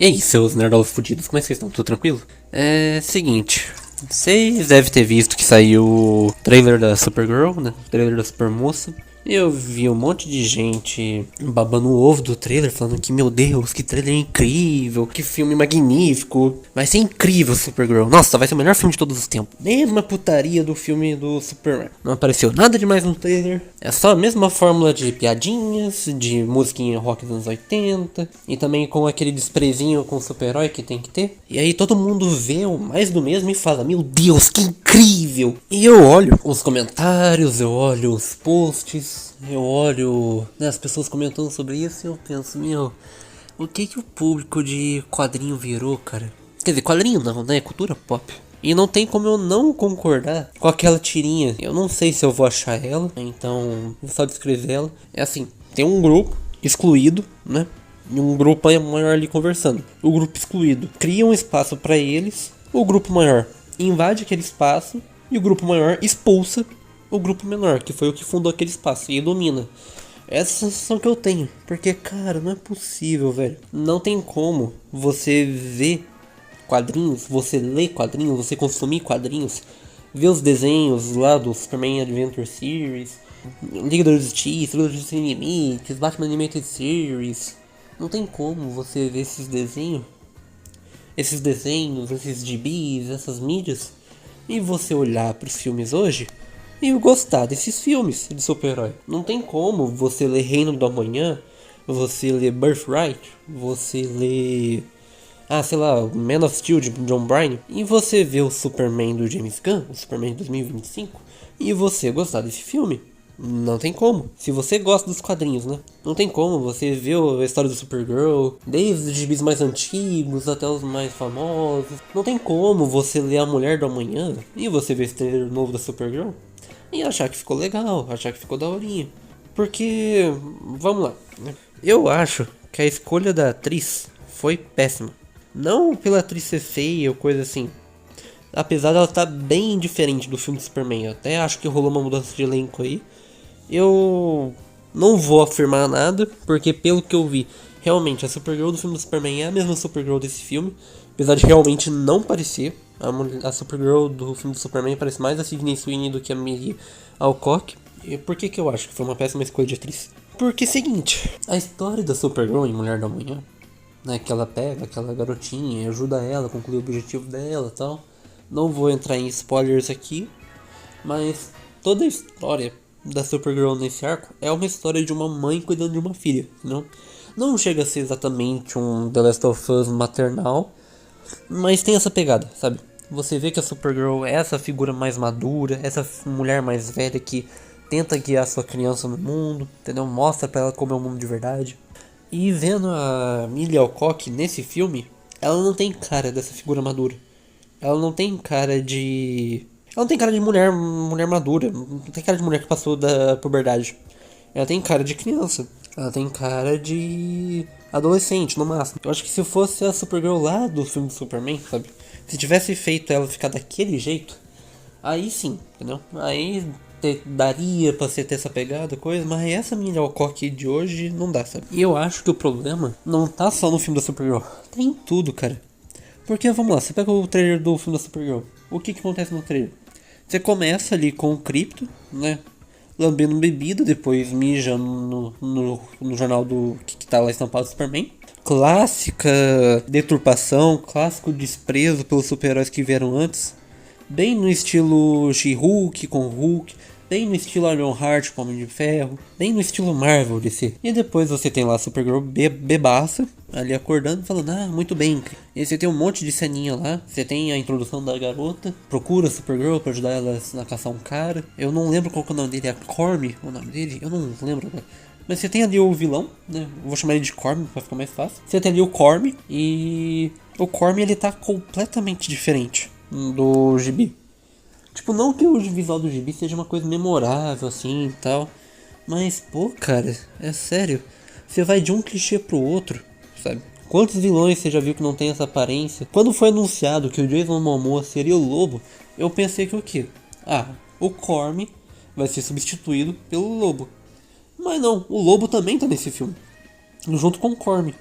E aí, seus nerdolas fudidos, como é que vocês estão? Tudo tranquilo? Seguinte, vocês devem ter visto que saiu o trailer da Supergirl, né? O trailer da Supermoça. Eu vi um monte de gente babando o ovo do trailer, falando que, meu Deus, que trailer incrível, que filme magnífico. Vai ser incrível Supergirl. Nossa, vai ser o melhor filme de todos os tempos. Mesma putaria do filme do Superman. Não apareceu nada demais no trailer. É só a mesma fórmula de piadinhas, de musiquinha rock dos anos 80. E também com aquele desprezinho com o super-herói que tem que ter. E aí todo mundo vê o mais do mesmo e fala, meu Deus, que incrível. E eu olho os comentários, eu olho os posts. Eu olho, né, as pessoas comentando sobre isso e eu penso, meu, o que o público de quadrinho virou, cara? Quer dizer, quadrinho não, né? Cultura pop. E não tem como eu não concordar com aquela tirinha. Eu não sei se eu vou achar ela, então vou só descrever ela. É assim, tem um grupo excluído, né? E um grupo maior ali conversando. O grupo excluído cria um espaço pra eles. O grupo maior invade aquele espaço. E o grupo maior expulsa o grupo menor, que foi o que fundou aquele espaço, e domina. Essa é a sensação que eu tenho. Porque, cara, não é possível, velho. Não tem como você ver quadrinhos, você ler quadrinhos, você consumir quadrinhos, ver os desenhos lá do Superman Adventure Series, Liga da Justiça, Liga da Justiça Sem Limites, Batman Animated Series. Não tem como você ver esses desenhos, esses gibis, essas mídias, e você olhar pros filmes hoje e gostar desses filmes de super-herói. Não tem como você ler Reino do Amanhã, você ler Birthright, você ler, sei lá, Man of Steel de John Byrne, e você ver o Superman do James Gunn, o Superman de 2025, e você gostar desse filme. Não tem como. Se você gosta dos quadrinhos, né? Não tem como você ver a história do Supergirl, desde os gibis mais antigos até os mais famosos. Não tem como você ler A Mulher do Amanhã e você ver esse trailer novo da Supergirl e achar que ficou legal, achar que ficou daorinha. Porque, vamos lá, né? Eu acho que a escolha da atriz foi péssima. Não pela atriz ser feia ou coisa assim. Apesar dela estar bem diferente do filme do Superman. Eu até acho que rolou uma mudança de elenco aí. Eu não vou afirmar nada, porque pelo que eu vi, realmente a Supergirl do filme do Superman é a mesma Supergirl desse filme. Apesar de realmente não parecer. A Supergirl do filme do Superman parece mais a Sydney Sweeney do que a Mary Alcock. E por que eu acho que foi uma péssima escolha de atriz? Porque é o seguinte, a história da Supergirl em Mulher da Manhã, né, que ela pega aquela garotinha e ajuda ela a concluir o objetivo dela e tal. Não vou entrar em spoilers aqui, mas toda a história da Supergirl nesse arco é uma história de uma mãe cuidando de uma filha, não? Não chega a ser exatamente um The Last of Us maternal, mas tem essa pegada, sabe? Você vê que a Supergirl é essa figura mais madura, essa mulher mais velha que tenta guiar sua criança no mundo, entendeu? Mostra pra ela como é o mundo de verdade. E vendo a Millie Alcock nesse filme, ela não tem cara dessa figura madura. Ela não tem cara de... Ela não tem cara de mulher madura. Não tem cara de mulher que passou da puberdade. Ela tem cara de criança. Ela tem cara de adolescente, no máximo. Eu acho que se fosse a Supergirl lá do filme do Superman, sabe? Se tivesse feito ela ficar daquele jeito, aí sim, entendeu? Aí daria pra você ter essa pegada, coisa. Mas essa minha Alcock de hoje não dá, sabe? E eu acho que o problema não tá só no filme da Supergirl. Tem em tudo, cara. Porque, vamos lá, você pega o trailer do filme da Supergirl. O que acontece no trailer? Você começa ali com o Krypto, né? Lambendo bebida, depois mija no jornal do que tá lá estampado do Superman. Clássica deturpação, clássico desprezo pelos super-heróis que vieram antes. Bem no estilo She-Hulk com Hulk. Bem no estilo Ironheart com Homem de Ferro. Bem no estilo Marvel DC. E depois você tem lá a Supergirl bebaça, ali acordando, falando, muito bem. E você tem um monte de ceninha lá. Você tem a introdução da garota. Procura a Supergirl pra ajudar ela a caçar um cara. Eu não lembro qual que é o nome dele. É Cormy o nome dele? Eu não lembro agora. Mas você tem ali o vilão, né? Eu vou chamar ele de Cormy pra ficar mais fácil. Você tem ali o Cormy. E o Cormy ele tá completamente diferente do gibi. Tipo, não que o visual do gibi seja uma coisa memorável assim e tal. Mas, pô, cara, é sério. Você vai de um clichê pro outro, sabe? Quantos vilões você já viu que não tem essa aparência? Quando foi anunciado que o Jason Momoa seria o Lobo, eu pensei que o quê? O Cormy vai ser substituído pelo Lobo. Mas não, o Lobo também tá nesse filme, junto com o Cormy.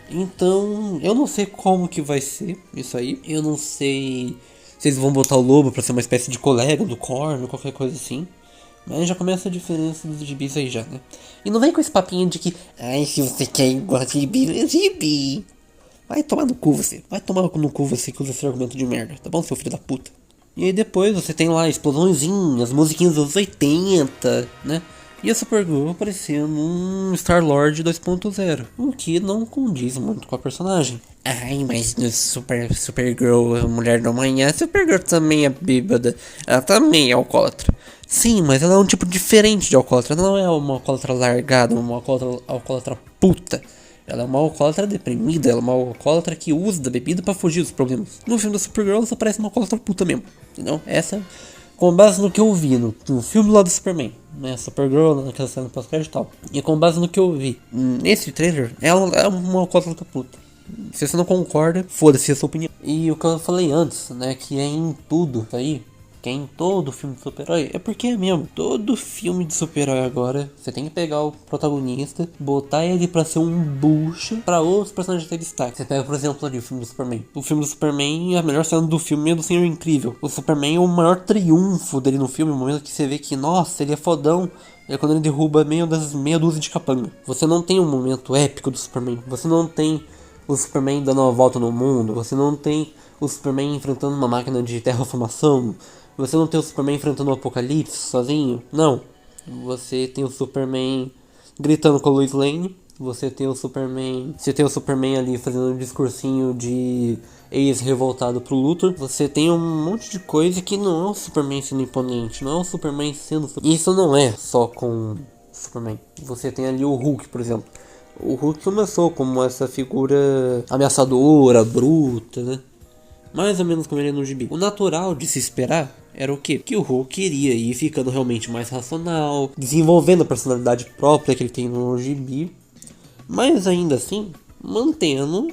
Então, eu não sei como que vai ser isso aí. Eu não sei se eles vão botar o Lobo pra ser uma espécie de colega do Corno, qualquer coisa assim. Mas já começa a diferença dos gibis aí já, né? E não vem com esse papinho de que, ai, se você quer igual gibi, é gibi. Vai tomar no cu você. Vai tomar no cu você que usa esse argumento de merda, tá bom, seu filho da puta? E aí depois você tem lá explosõezinhas, musiquinhas dos 80, né? E a Supergirl aparecendo um Star-Lord 2.0, o que não condiz muito com a personagem. Ai, mas no Supergirl, a Mulher do Amanhã, a Supergirl também é bêbada, ela também é alcoólatra. Sim, mas ela é um tipo diferente de alcoólatra, ela não é uma alcoólatra largada, uma alcoólatra puta. Ela é uma alcoólatra deprimida, ela é uma alcoólatra que usa da bebida pra fugir dos problemas. No filme da Supergirl, ela só parece uma alcoólatra puta mesmo, entendeu? Essa, com base no que eu vi no filme lá do Superman, né? Supergirl, naquela cena pós-crédito e tal. E com base no que eu vi nesse trailer, ela é uma alcoólatra puta. Se você não concorda, foda-se a sua opinião. E o que eu falei antes, né, que é em tudo isso aí, que é em todo filme de super-herói, é porque é mesmo. Todo filme de super-herói agora, você tem que pegar o protagonista, botar ele pra ser um bucha pra outros personagens ter destaque. Você pega, por exemplo, ali o filme do Superman. O filme do Superman, a melhor cena do filme é do Senhor Incrível. O Superman é o maior triunfo dele no filme, no momento que você vê que, nossa, ele é fodão. É quando ele derruba meia dúzia de capanga. Você não tem um momento épico do Superman. Você não tem o Superman dando uma volta no mundo. Você não tem o Superman enfrentando uma máquina de terraformação. Você não tem o Superman enfrentando o apocalipse sozinho. Não. Você tem o Superman gritando com a Lois Lane. Você tem o Superman. Você tem o Superman ali fazendo um discursinho de ex-revoltado pro Luthor. Você tem um monte de coisa que não é o Superman sendo imponente. Não é o Superman sendo. Isso não é só com Superman. Você tem ali o Hulk, por exemplo. O Hulk começou como essa figura ameaçadora, bruta, né? Mais ou menos como ele é no gibi. O natural de se esperar era o quê? Que o Hulk iria ir ficando realmente mais racional, desenvolvendo a personalidade própria que ele tem no gibi, mas ainda assim, mantendo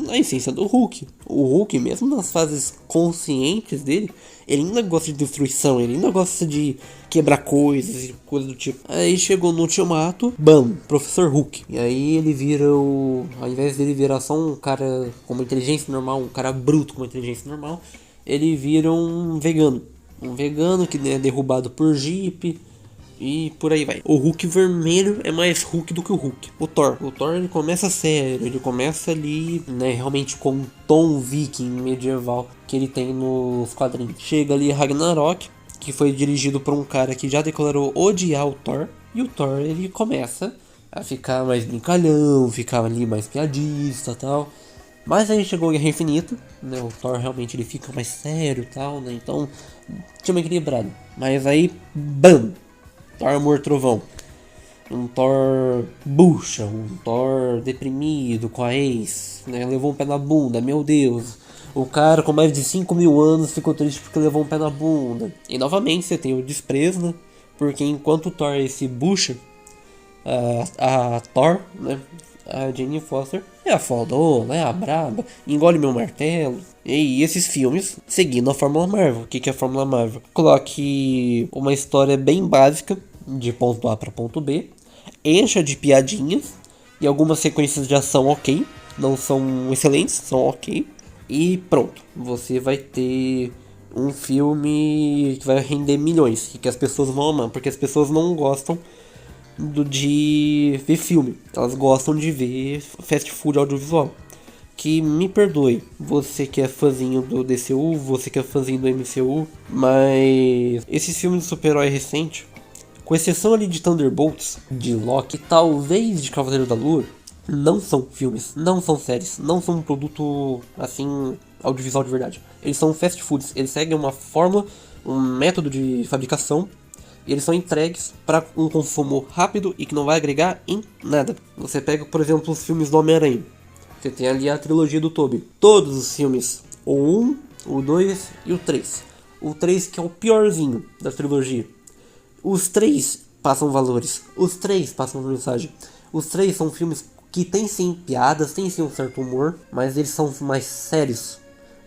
a essência do Hulk. O Hulk, mesmo nas fases conscientes dele, ele ainda gosta de destruição, ele ainda gosta de quebrar coisas e coisas do tipo. Aí chegou no Ultimato, bam, Professor Hulk. E aí ele vira o... Ao invés dele virar só um cara com uma inteligência normal, um cara bruto com uma inteligência normal, ele vira um vegano. Um vegano que é derrubado por Jeep e por aí vai. O Hulk vermelho é mais Hulk do que o Hulk. O Thor ele começa sério, ele começa ali, né, realmente com um tom viking medieval que ele tem nos quadrinhos. Chega ali Ragnarok, que foi dirigido por um cara que já declarou odiar o Thor. E o Thor, ele começa a ficar mais brincalhão, ficar ali mais piadista e tal. Mas aí chegou a Guerra Infinita, né? O Thor realmente ele fica mais sério e tal, né? Então, tinha uma equilibrado. Mas aí, bam! Thor Amor Trovão. Um Thor bucha, um Thor deprimido com a ex, né? Levou um pé na bunda, meu Deus. O cara com mais de 5.000 anos ficou triste porque levou um pé na bunda. E novamente você tem o desprezo, né? Porque enquanto o Thor é esse bucha, a Thor, né? A Jane Foster é a fodona, é a braba, engole meu martelo. E esses filmes seguindo a Fórmula Marvel. O que é a Fórmula Marvel? Coloque uma história bem básica, de ponto A para ponto B, encha de piadinhas e algumas sequências de ação ok, não são excelentes, são ok. E pronto, você vai ter um filme que vai render milhões, que as pessoas vão amar, porque as pessoas não gostam de ver filme, elas gostam de ver fast food audiovisual. Que me perdoe, você que é fãzinho do DCU, você que é fãzinho do MCU, mas esses filmes de super-herói recente, com exceção ali de Thunderbolts, de Loki, talvez de Cavaleiro da Lua, não são filmes, não são séries, não são um produto assim audiovisual de verdade. Eles são fast foods, eles seguem uma fórmula, um método de fabricação. E eles são entregues para um consumo rápido e que não vai agregar em nada. Você pega, por exemplo, os filmes do Homem-Aranha. Você tem ali a trilogia do Tobey. Todos os filmes, o 1, o 2 e o 3. O 3 que é o piorzinho da trilogia. Os 3 passam valores. Os 3 passam uma mensagem. Os 3 são filmes que tem sim piadas, tem sim um certo humor, mas eles são mais sérios.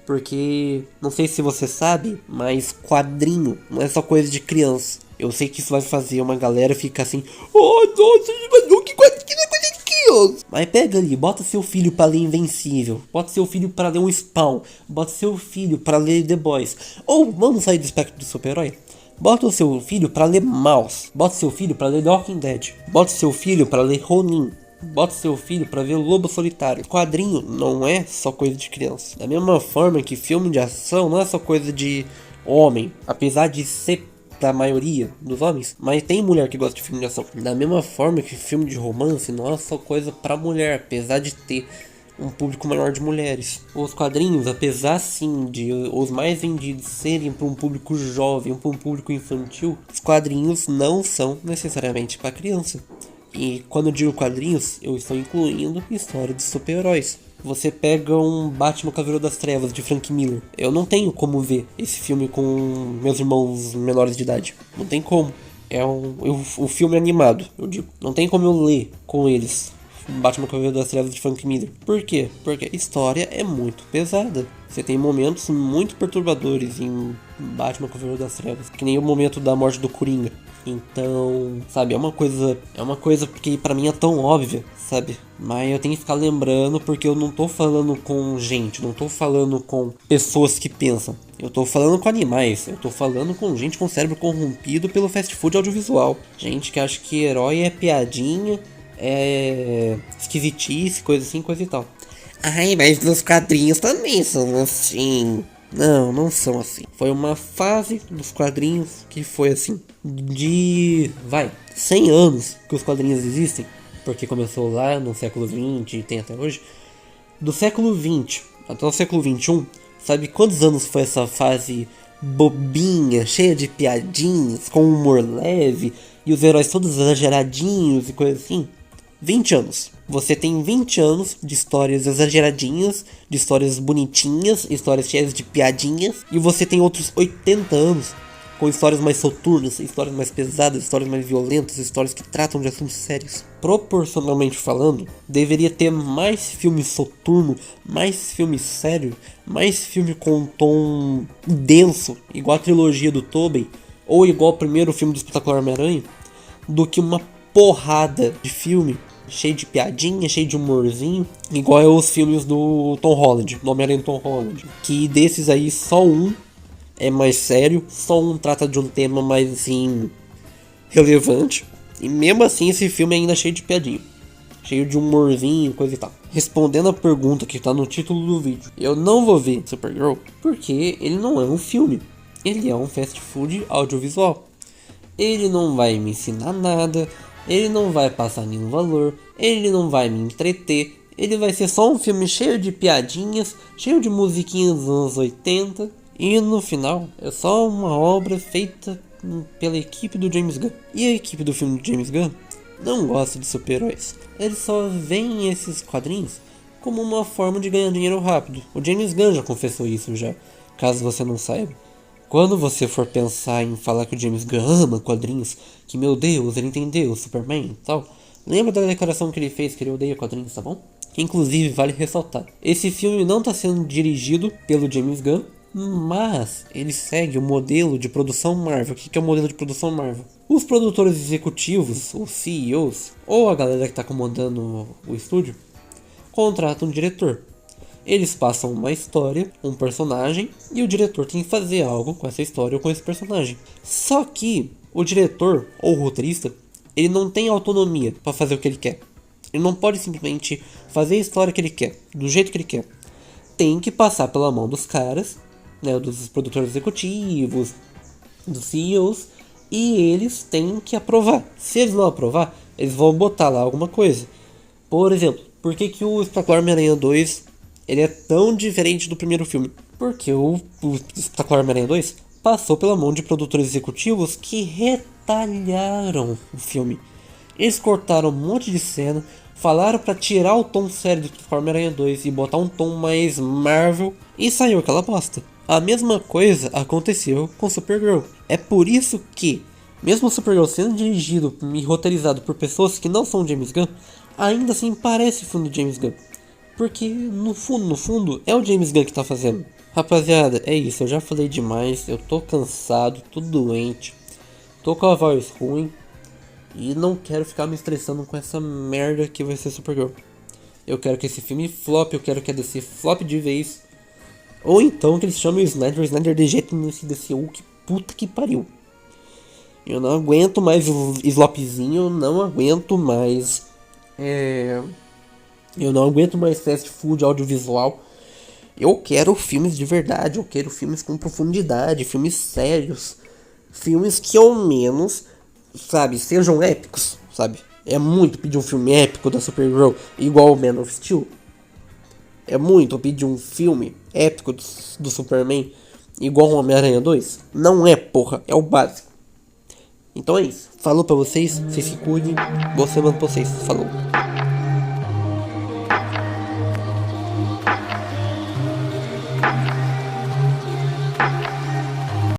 Porque, não sei se você sabe, mas quadrinho não é só coisa de criança. Eu sei que isso vai fazer uma galera ficar assim, oh, nossa, mas que quadrinho é coisa de maravilhoso. Mas pega ali, bota seu filho pra ler Invencível, bota seu filho pra ler um Spawn, bota seu filho pra ler The Boys. Ou vamos sair do espectro do super-herói. Bota o seu filho pra ler Mouse, bota seu filho pra ler The Walking Dead, bota seu filho pra ler Ronin, bota seu filho pra ver Lobo Solitário. Quadrinho não é só coisa de criança. Da mesma forma que filme de ação não é só coisa de homem, apesar de ser da maioria dos homens, mas tem mulher que gosta de filme de ação. Da mesma forma que filme de romance não é só coisa pra mulher, apesar de ter um público maior de mulheres. Os quadrinhos, apesar sim de os mais vendidos serem para um público jovem, para um público infantil, os quadrinhos não são necessariamente para criança. E quando eu digo quadrinhos, eu estou incluindo história de super-heróis. Você pega um Batman Cavaleiro das Trevas de Frank Miller. Eu não tenho como ver esse filme com meus irmãos menores de idade. Não tem como. O filme animado, eu digo. Não tem como eu ler com eles Batman Cavaleiro das Trevas de Frank Miller. Por quê? Porque a história é muito pesada. Você tem momentos muito perturbadores em Batman Cavaleiro das Trevas, que nem o momento da morte do Coringa. Então, sabe, é uma coisa que pra mim é tão óbvia, sabe? Mas eu tenho que ficar lembrando porque eu não tô falando com gente, não tô falando com pessoas que pensam. Eu tô falando com animais, eu tô falando com gente com cérebro corrompido pelo fast food audiovisual. Gente que acha que herói é piadinha, é esquisitice, coisa assim, coisa e tal. Ai, mas nos quadrinhos também são assim. Não, não são assim. Foi uma fase dos quadrinhos que foi assim. 100 anos que os quadrinhos existem. Porque começou lá no século XX e tem até hoje. Do século XX até o século XXI, sabe quantos anos foi essa fase bobinha, cheia de piadinhas, com humor leve, e os heróis todos exageradinhos e coisa assim? 20 anos. Você tem 20 anos de histórias exageradinhas, de histórias bonitinhas, histórias cheias de piadinhas. E você tem outros 80 anos com histórias mais soturnas, histórias mais pesadas, histórias mais violentas, histórias que tratam de assuntos sérios. Proporcionalmente falando, deveria ter mais filme soturno, mais filme sério, mais filme com um tom denso, igual a trilogia do Tobey, ou igual o primeiro filme do Espetacular Homem-Aranha, do que uma porrada de filme cheio de piadinha, cheio de humorzinho, igual é os filmes do Tom Holland, do Homem-Aranha Tom Holland, que desses aí só um é mais sério, só um trata de um tema mais assim relevante, e mesmo assim esse filme é ainda cheio de piadinha, cheio de humorzinho, coisa e tal. Respondendo a pergunta que tá no título do vídeo, eu não vou ver Supergirl porque ele não é um filme, ele é um fast food audiovisual. Ele não vai me ensinar nada, ele não vai passar nenhum valor, ele não vai me entreter, ele vai ser só um filme cheio de piadinhas, cheio de musiquinhas dos anos 80, e no final é só uma obra feita pela equipe do James Gunn. E a equipe do filme do James Gunn não gosta de super-heróis, eles só veem esses quadrinhos como uma forma de ganhar dinheiro rápido. O James Gunn já confessou isso já, caso você não saiba. Quando você for pensar em falar que o James Gunn ama quadrinhos, que meu Deus, ele entendeu o Superman e tal, lembra da declaração que ele fez que ele odeia quadrinhos, tá bom? Que inclusive vale ressaltar, esse filme não está sendo dirigido pelo James Gunn, mas ele segue o modelo de produção Marvel. O que é o modelo de produção Marvel? Os produtores executivos, os CEOs, ou a galera que está comandando o estúdio, contratam um diretor. Eles passam uma história, um personagem, e o diretor tem que fazer algo com essa história ou com esse personagem. Só que o diretor ou o roteirista, ele não tem autonomia para fazer o que ele quer. Ele não pode simplesmente fazer a história que ele quer, do jeito que ele quer. Tem que passar pela mão dos caras, né, dos produtores executivos, dos CEOs, e eles têm que aprovar. Se eles não aprovar, eles vão botar lá alguma coisa. Por exemplo, por que o Espetacular Homem-Aranha 2 ele é tão diferente do primeiro filme? Porque o Espetacular Homem-Aranha 2 passou pela mão de produtores executivos que retalharam o filme. Eles cortaram um monte de cena, falaram pra tirar o tom sério do Espetacular Homem-Aranha 2 e botar um tom mais Marvel, e saiu aquela bosta. A mesma coisa aconteceu com Supergirl. É por isso que, mesmo Supergirl sendo dirigido e roteirizado por pessoas que não são James Gunn, ainda assim parece filme de James Gunn. Porque no fundo, é o James Gunn que tá fazendo. Rapaziada, é isso, eu já falei demais, eu tô cansado, tô doente, tô com a voz ruim. E não quero ficar me estressando com essa merda que vai ser Supergirl. Eu quero que esse filme flop, eu quero que a DC flop de vez. Ou então que eles chamem o Snyder de jeito nesse DCU, que puta que pariu. Eu não aguento mais o slopzinho, não aguento mais. Eu não aguento mais fast food audiovisual. Eu quero filmes de verdade, eu quero filmes com profundidade, filmes sérios. Filmes que ao menos, sabe, sejam épicos, sabe? É muito pedir um filme épico da Supergirl igual o Man of Steel. É muito pedir um filme épico do Superman igual o Homem-Aranha 2. Não é, porra, é o básico. Então é isso. Falou pra vocês, vocês se cuidem. Boa semana pra vocês. Falou.